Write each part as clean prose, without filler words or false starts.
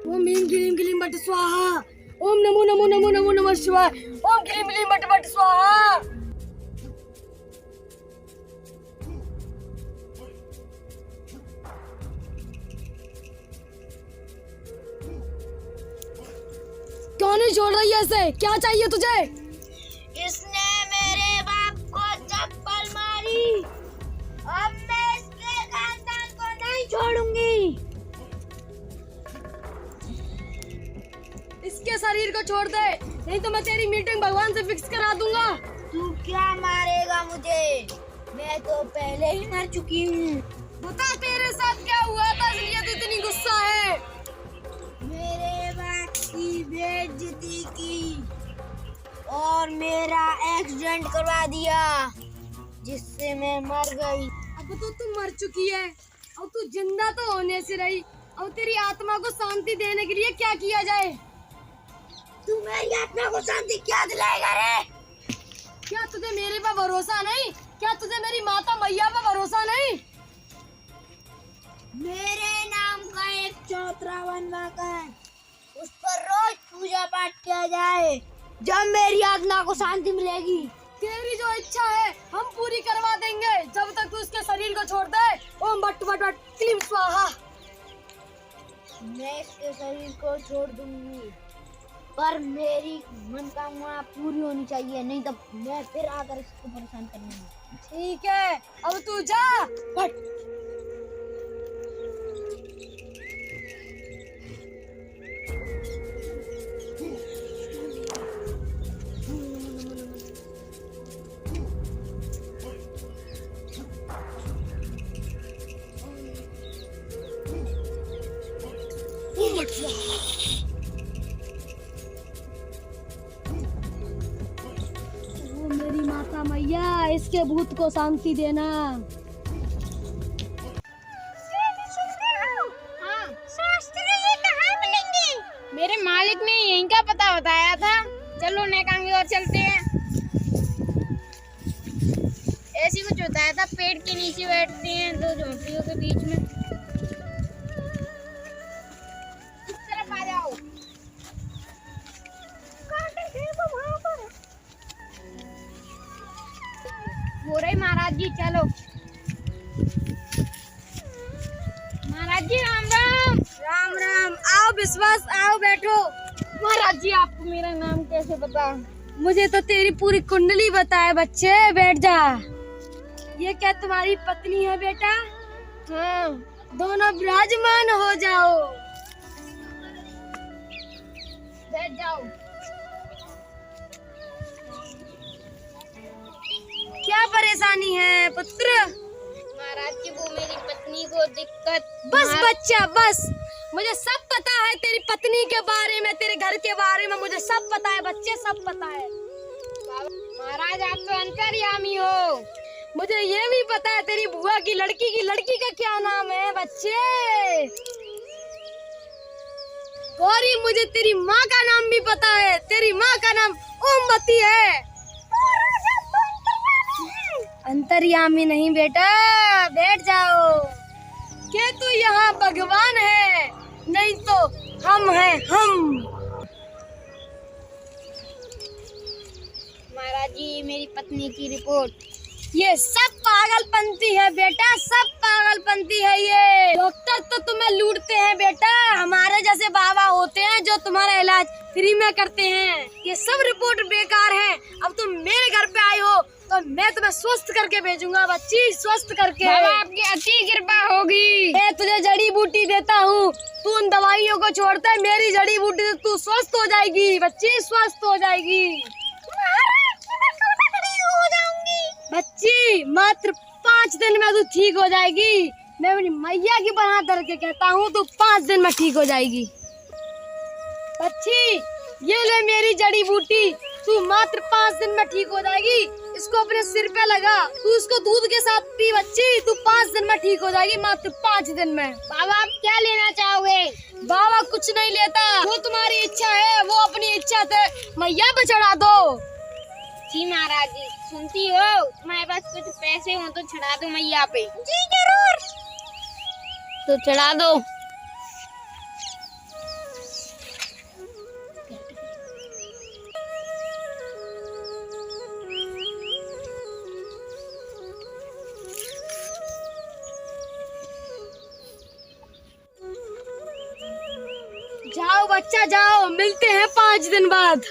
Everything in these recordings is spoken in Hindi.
ओम ह्रीं क्लीं क्लीं बट स्वाहा। ओम नमो नमो नमो नमो नमः शिवाय। ओम क्लीं क्लीं बट बट स्वाहा। क्यों नहीं छोड़ रही ऐसे? क्या चाहिए तुझे? इसने मेरे बाप को चप्पल मारी। अब मैं इसके खानदान को नहीं छोड़ूंगी। इसके शरीर को छोड़ दे, नहीं तो मैं तेरी मीटिंग भगवान से फिक्स करा दूंगा। तू क्या मारेगा मुझे? मैं तो पहले ही मर चुकी हूँ। बता तेरे साथ क्या हुआ था इसलिए तू इतनी गुस्सा है? मेरे बाप की बेइज्जती की और मेरा एक्सीडेंट करवा दिया जिससे मैं मर गई। अब तो तू मर चुकी है, अब तू जिंदा तो होने से रही। अब तेरी आत्मा को शांति देने के लिए क्या किया जाए? तू मेरी आत्मा को शांति क्या दिलाएगा रे? क्या तुझे मेरे पे भरोसा नहीं? क्या तुझे मेरी माता मैया पे भरोसा नहीं? मेरे नाम का एक चौतरा बनवाकर उस पर रोज पूजा पाठ किया जाए, जब मेरी आत्मा को शांति मिलेगी। तेरी जो इच्छा है हम पूरी करवा देंगे, जब तक तू उसके शरीर को छोड़ दे। ओम बट बट बट क्लीं स्वाहा। मैं इसके शरीर को छोड़ दूंगी, पर मेरी मनोकामना पूरी होनी चाहिए, नहीं तो मैं फिर आकर इसको परेशान करूंगी। ठीक है, अब तू जा। बट मेरी माता मैया, इसके भूत को शांति देना। हाँ, शास्त्री जी कहाँ मिलेंगे? मेरे मालिक ने यहीं का पता बताया था। चलो नेकांगे और चलते हैं। ऐसी कुछ होता था, पेड़ के नीचे बैठते हैं दो झोंपड़ियों के बीच में। इस तरफ आ जाओ। हो रही महाराज जी, चलो। महाराज जी राम राम। राम राम। आओ विश्वास, आओ बैठो। महाराज जी आपको मेरा नाम कैसे पता? मुझे तो तेरी पूरी कुंडली बताए बच्चे। बैठ जा। ये क्या तुम्हारी पत्नी है बेटा? हाँ। दोनों विराजमान हो जाओ। बैठ जाओ। क्या परेशानी है पुत्र? महाराज जी वो मेरी पत्नी को दिक्कत। बस बच्चा बस, मुझे सब पता है तेरी पत्नी के बारे में, तेरे घर के बारे में मुझे सब पता है बच्चे, सब पता है। महाराज आप तो अंतर्यामी हो। मुझे ये भी पता है तेरी बुआ की लड़की का क्या नाम है बच्चे। गौरी, मुझे तेरी माँ का नाम भी पता है। तेरी माँ का नाम ओमवती है। अंतर्यामी नहीं बेटा, बैठ जाओ। क्या तू यहाँ भगवान है? नहीं तो हम हैं हम। महाराज जी मेरी पत्नी की रिपोर्ट। ये सब पागलपंती है बेटा, सब पागलपंती है। ये डॉक्टर तो तुम्हें लूटते हैं बेटा। हमारे जैसे बाबा होते हैं जो तुम्हारा इलाज फ्री में करते हैं। ये सब रिपोर्ट बेकार है। अब तुम मेरे घर पे आई हो तो मैं तुम्हें स्वस्थ करके भेजूंगा बच्ची, स्वस्थ करके। बाबा आपकी अति कृपा होगी। मैं तुझे जड़ी बूटी देता हूँ, तू उन दवाइयों को छोड़ता है, मेरी जड़ी बूटी से तू स्वस्थ हो जाएगी बच्ची, स्वस्थ हो जाएगी बच्ची। मात्र 5 दिन में तू ठीक हो जाएगी। मैं अपनी मैया की बना करके कहता हूँ, तू 5 दिन में ठीक हो जाएगी बच्ची। ये ले मेरी जड़ी बूटी, तू मात्र 5 दिन में ठीक हो जाएगी। इसको अपने सिर पे लगा, तू इसको दूध के साथ पी बच्ची, तू 5 दिन में ठीक हो जाएगी, मात्र 5 दिन में। बाबा आप क्या लेना चाहोगे? बाबा कुछ नहीं लेता, जो तुम्हारी इच्छा है वो अपनी इच्छा से मैया पे चढ़ा दो। जी महाराज जी, सुनती हो तुम्हारे पास कुछ पैसे हो तो चढ़ा दो मैया पे। जी जरूर। तो चढ़ा दो। बच्चा जाओ, मिलते हैं 5 दिन बाद।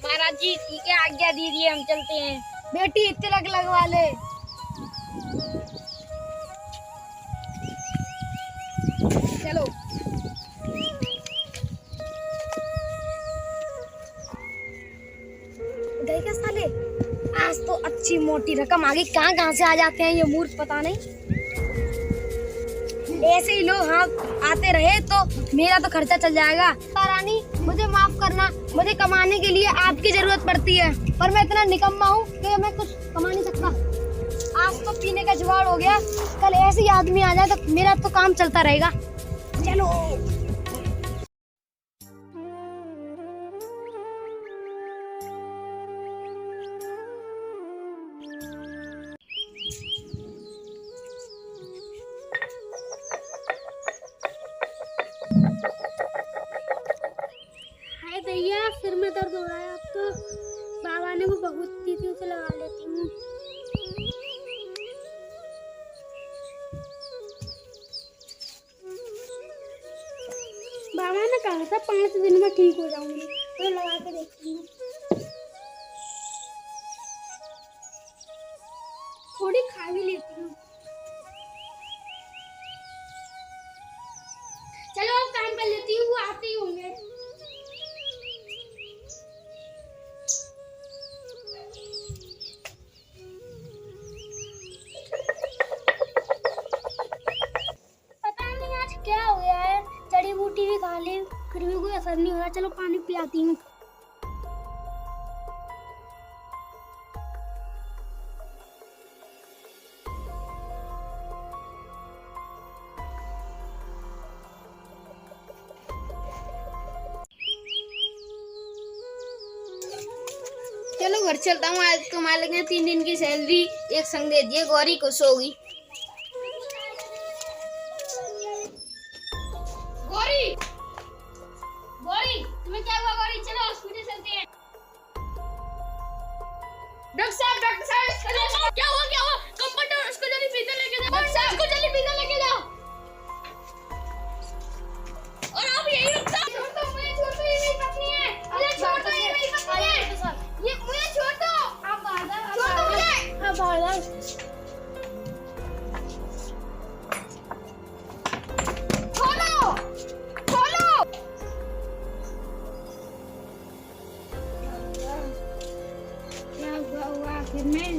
महाराज जी ठीक है, आज्ञा दीजिए, हम चलते हैं। बेटी तिलक लगवा ले। चलो। गए क्या साले? आज तो अच्छी मोटी रकम आ गई। कहाँ से आ जाते हैं ये मूर्ख, पता नहीं। ऐसे ही लोग हाँ आते रहे तो मेरा तो खर्चा चल जाएगा। रानी मुझे माफ करना, मुझे कमाने के लिए आपकी जरूरत पड़ती है, पर मैं इतना निकम्मा हूँ कि मैं कुछ कमा नहीं सकता। आज तो पीने का जुगाड़ हो गया, कल ऐसे ही आदमी आ जाए तो मेरा तो काम चलता रहेगा। चलो। हाय भैया, सिर में दर्द हो रहा है। अब तो बाबा ने वो बहुत थी उसे लगा लेती हूँ। बाबा ने कहा था 5 दिन में ठीक हो जाऊंगी, तो लगा के देखती हूँ। थोड़ी खा भी लेती हूँ। चलो अब काम कर लेती हूँ, वो आते ही होंगे। पता नहीं आज क्या हो गया है, जड़ी बूटी भी खा ली, फिर भी कोई असर नहीं हो रहा। चलो पानी पिलाती हूँ। चलो घर चलता हूँ। आज तो मालिक ने 3 दिन की सैलरी एक संग दे दी है। गौरी खुश होगी। गौरी, गौरी तुम्हें क्या हुआ? गौरी चलो हॉस्पिटल चलते हैं। डॉक्टर साहब क्या हुआ? क्या हुआ? कंपाउंडर उसको जल्दी भीतर लेके जाओ। डॉक्टर साहब उसको जल्दी भीतर लेके जाओ। और आप यही रुक जाओ। छोड़ दो मुझे, छोड़ दो, ये मेरी पत्नी है। मुझे छोड़ दो, ये मेरी पत्नी है। ये मुझे छोड़ दो। आप बाहर छोड़ दो मुझे। आप बाहर खोलो, खोलो। क्या हुआ आखिर में?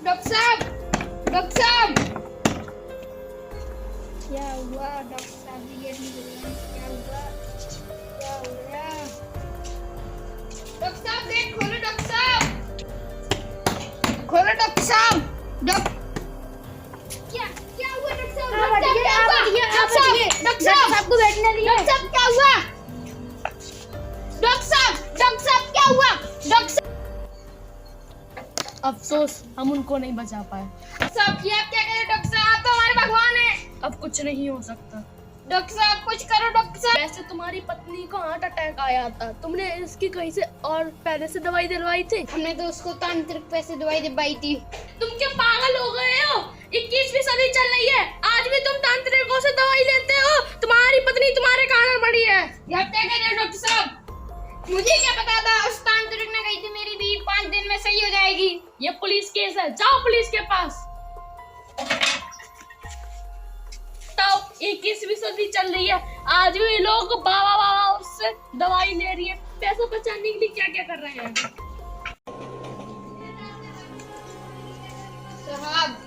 डॉक्टर साहब, डॉक्टर साहब। क्या हुआ? डॉक्टर साहब जी ये नहीं बोल रहे हैं। क्या हुआ? क्या हो गया? डॉक्टर साहब गेट खोलो। डॉक्टर साहब खोलो। डॉक्टर साहब क्या क्या हुआ? डॉक्टर साहब, आप डॉक्टर हटिए, साहब, आप क्या हटिए, हुआ? आप डॉक्टर साहब, हटिए। डॉक्टर साहब, आपको बैठने दिए। डॉक्टर साहब क्या हुआ? डॉक्टर साहब क्या हुआ? डॉक्टर साहब, अफसोस हम उनको नहीं बचा पाए। साहब ये आप क्या कह रहे हैं? डॉक्टर साहब आप तो हमारे भगवान हैं। अब कुछ नहीं हो सकता। डॉक्टर साहब कुछ करो। डॉक्टर साहब वैसे तुम्हारी पत्नी को हार्ट अटैक आया था, तुमने इसकी कहीं से और पहले से दवाई दिलवाई थी? हमने तो उसको तांत्रिक पैसे दवाई दिलवाई थी। तुम क्या पागल हो गए हो? 21वीं सदी चल रही है, आज भी तुम तांत्रिकों से दवाई लेते हो? तुम्हारी पत्नी तुम्हारे कारण मरी है। ये आप क्या कह रहे हैं? डॉक्टर साहब मुझे क्या पता था? उस तांत्रिक ने कही थी मेरी बीवी 5 दिन में सही हो जाएगी। ये पुलिस केस है, जाओ पुलिस के पास। तो 21वीं सदी चल रही है, आज भी लोग बाबा बाबा उससे दवाई ले रही है। पैसा बचाने के लिए क्या क्या कर रहे हैं। साहब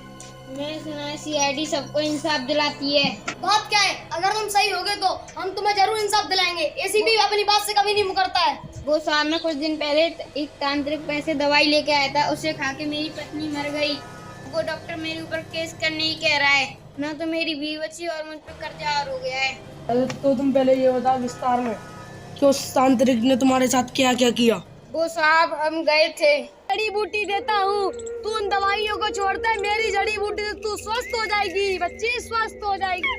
मैं सुना है CID सबको इंसाफ दिलाती है। बात क्या है? अगर तुम सही होगे तो हम तुम्हें जरूर इंसाफ दिलाएंगे। एसीपी अपनी बात से कभी नहीं मुकरता है। वो साहब मैं कुछ दिन पहले एक तांत्रिक पैसे दवाई लेके आया था, उसे खा के मेरी पत्नी मर गई। वो डॉक्टर मेरे ऊपर केस करने ही कह रहा है। ना तो मेरी बीवी बची और मुझ पर कर्जा और हो गया है। तो तुम पहले ये बताओ विस्तार में कि उस तांत्रिक ने तुम्हारे साथ क्या क्या किया। वो साहब हम गए थे। जड़ी बूटी देता हूँ, तू उन दवाइयों को छोड़ता है। मेरी जड़ी बूटी से तू स्वस्थ हो जाएगी बच्ची, स्वस्थ हो जाएगी।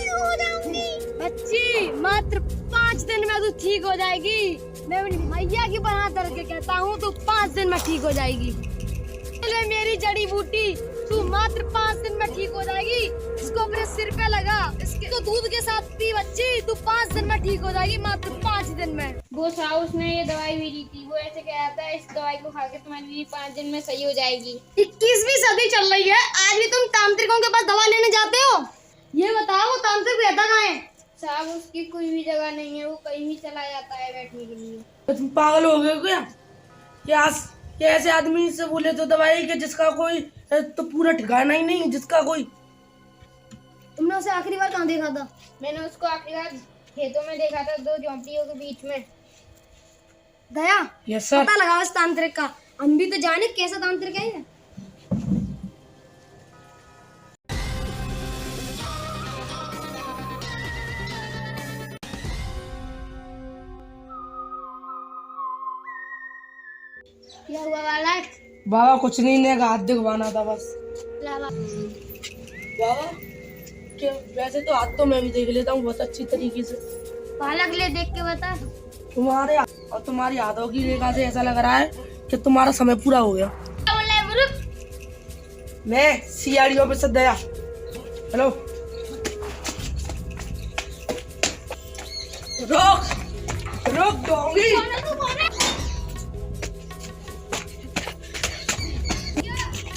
हो जाऊंगी। बच्ची मात्र 5 दिन में तू ठीक हो जाएगी। मैं अपनी मैया की बना करके कहता हूँ, तू 5 दिन में ठीक हो जाएगी। ले मेरी जड़ी बूटी, तू मात्र 5 दिन में ठीक हो जाएगी। इसको अपने सिर पे लगा, इसके तो दूध के साथ पी बच्ची, तू 5 दिन में ठीक हो जाएगी, मात्र 5 दिन में। वो साहब उसने ये दवाई भी दी थी, वो ऐसे कह रहा था इस दवाई को खा के तुम्हारी बीवी 5 दिन में सही हो जाएगी। 21वीं सदी चल रही है, आज भी तुम तांत्रिकों के पास दवा लेने जाते हो? ये बताओ वो तांत्रिक रहता कहाँ है? साहब उसकी कोई भी जगह नहीं है, वो कहीं भी चला जाता है बैठने के लिए। तो तुम पागल हो गए क्या? क्या ऐसे आदमी से बोले तो दवाई के जिसका कोई तो पूरा ठिकाना ही नहीं, जिसका कोई। तुमने उसे आखिरी बार कहाँ देखा था? मैंने उसको आखिरी बार खेतों में देखा था, 2 झोंपड़ियों के बीच में। दया, यस सर। पता लगाओ इस तांत्रिक का, हम भी तो जाने कैसा तांत्रिक है ये। क्या हुआ बालक? बाबा कुछ नहीं, ने हाथ दिखवाना था बस। लाला। बाबा क्या, वैसे तो हाथ तो मैं भी देख लेता हूँ बहुत अच्छी तरीके से। बालक ले देख के बता। तुम्हारे और तुम्हारी हाथों की रेखा से ऐसा लग रहा है कि तुम्हारा समय पूरा हो गया। क्या बोल रहा है बुरुक? मैं सीआईडी ऑफिसर दया। हेलो, रोक दूंगी।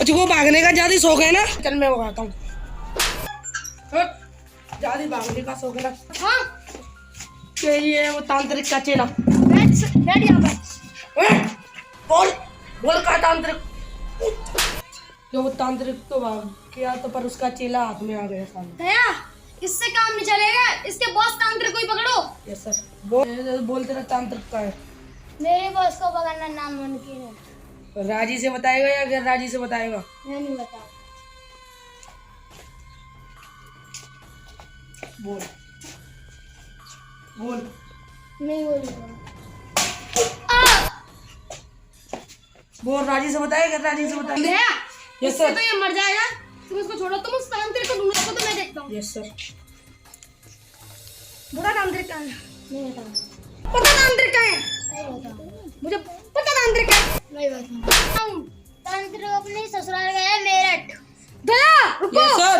अच्छा वो भागने का ज्यादा शौक है ना? चल मैं भगाता हूँ। ज्यादा भागने का शौक है ना? हाँ, ये वो तांत्रिक का चेला। बैठ यहाँ पर। बोल बोल का तांत्रिक? जो वो तांत्रिक तो भाग गया तो, पर उसका चेला हाथ में आ गया सामने। दया, इससे काम नहीं चलेगा, इसके बॉस तांत्रिक को ही पकड़ो। Yes sir. बोलते रहे तांत्रिक का है। मेरे बॉस को पकड़ना नामुमकिन है। राजी से बताएगा या गैर राजी से बताएगा? मैं नहीं बता। बोल बोल। नहीं बोलूंगा। बोल, राजी से बताएगा, राजी से बताएगा? दया, यस इससे सर। तो ये मर जाएगा, तुम इसको छोड़ो, तुम उस तांत्रिक को ढूंढो, उसको तो मैं देखता हूँ। Yes sir. बुरा तांत्रिक कहाँ है? नहीं बता। पता तांत्रिक कहाँ है? नहीं बता। मुझे पता तांत्रिक कहाँ है। नहीं बता। तांत्रिक अपने ससुराल गया मेरठ। दया रुको, यस सर।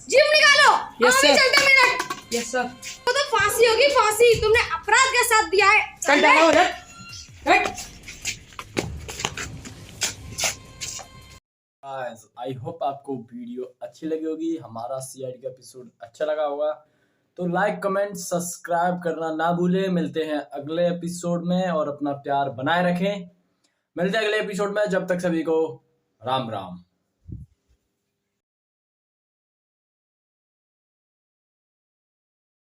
जिम निकालो। यस अभी सर। चलते मेरठ। Yes sir. तो फांसी होगी, फांसी, तुमने अपराध का साथ दिया है। चल डालो उधर। हट। आई होप आपको वीडियो अच्छी लगी होगी, हमारा सीआईडी का एपिसोड अच्छा लगा होगा तो लाइक कमेंट सब्सक्राइब करना ना भूलें। मिलते हैं अगले एपिसोड में और अपना प्यार बनाए रखें। मिलते हैं अगले एपिसोड में, जब तक सभी को राम राम।